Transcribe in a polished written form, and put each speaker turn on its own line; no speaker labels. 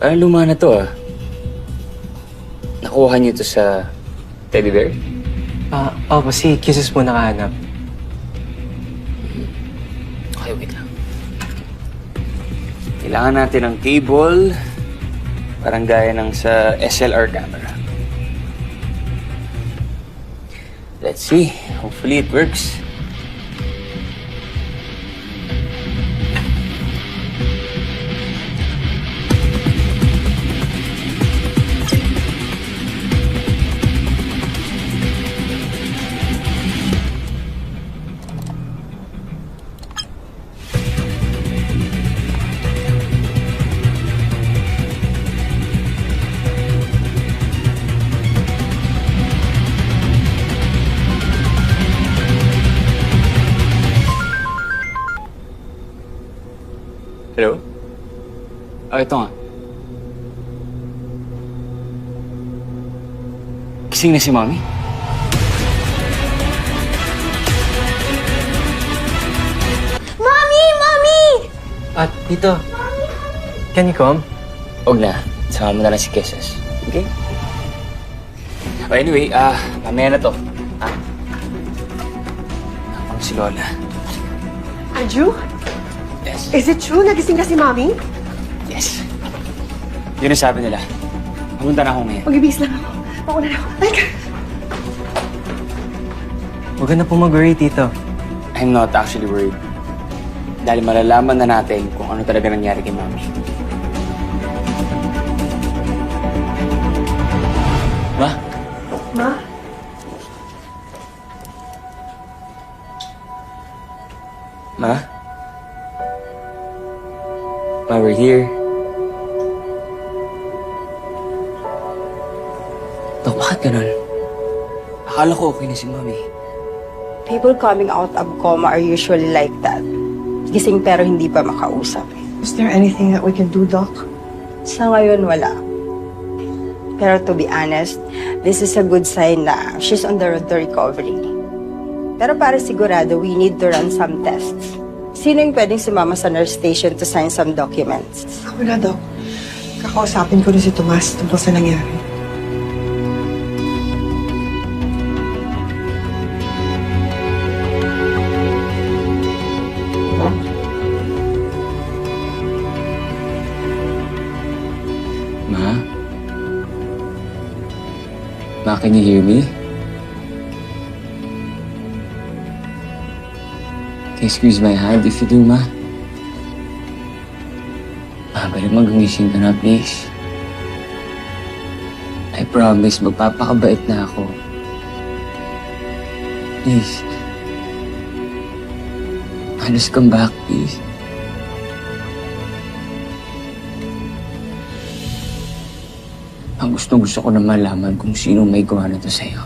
Luma na to Nakuha niyo to sa teddy bear?
Opo, si Kisses po nakahanap.
Okay, wait lang. Kailangan natin ng cable. Parang gaya ng sa SLR camera. Let's see. Hopefully it works. Hello? Ito nga. Gising na si Mommy?
Mommy! Mommy!
Tito. Can you come?
Huwag na. Sama mo na lang si Kisses. Okay? Anyway, mamaya na to. Napang si Lola.
Anju?
Yes.
Is it true? Nagising ka si Mommy?
Yes. Yun ang sabi nila. Pumunta na ako ngayon.
Mag-ibis lang ako. Mauna na ako. Ay,
Huwag ka na po mag-worry, Tito.
I'm not actually worried. Dahil malalaman na natin kung ano talaga nangyari kay Mommy. Ma?
Ma?
Ma? Ma, we're here. Dok, bakit ganun? Akala ko okay na si Mommy.
People coming out of coma are usually like that. Gising pero hindi pa makausap.
Is there anything that we can do, Doc?
Sa ngayon, wala. Pero to be honest, this is a good sign na she's on the road to recovery. Pero para sigurado, we need to run some tests. Sino yung pwedeng sumama sa nurse station to sign some documents?
Ako na, Doc. Kakausapin ko na si Tomas tungkol sa nangyari.
Ma? Ma, can you hear me? Can you squeeze my hand if you do, Ma? Ma, balik mag-gumising ka na, please. I promise, magpapakabait na ako. Please. Ma, just come back, please. Ang gusto ko na malaman kung sino may gawa na to sa'yo.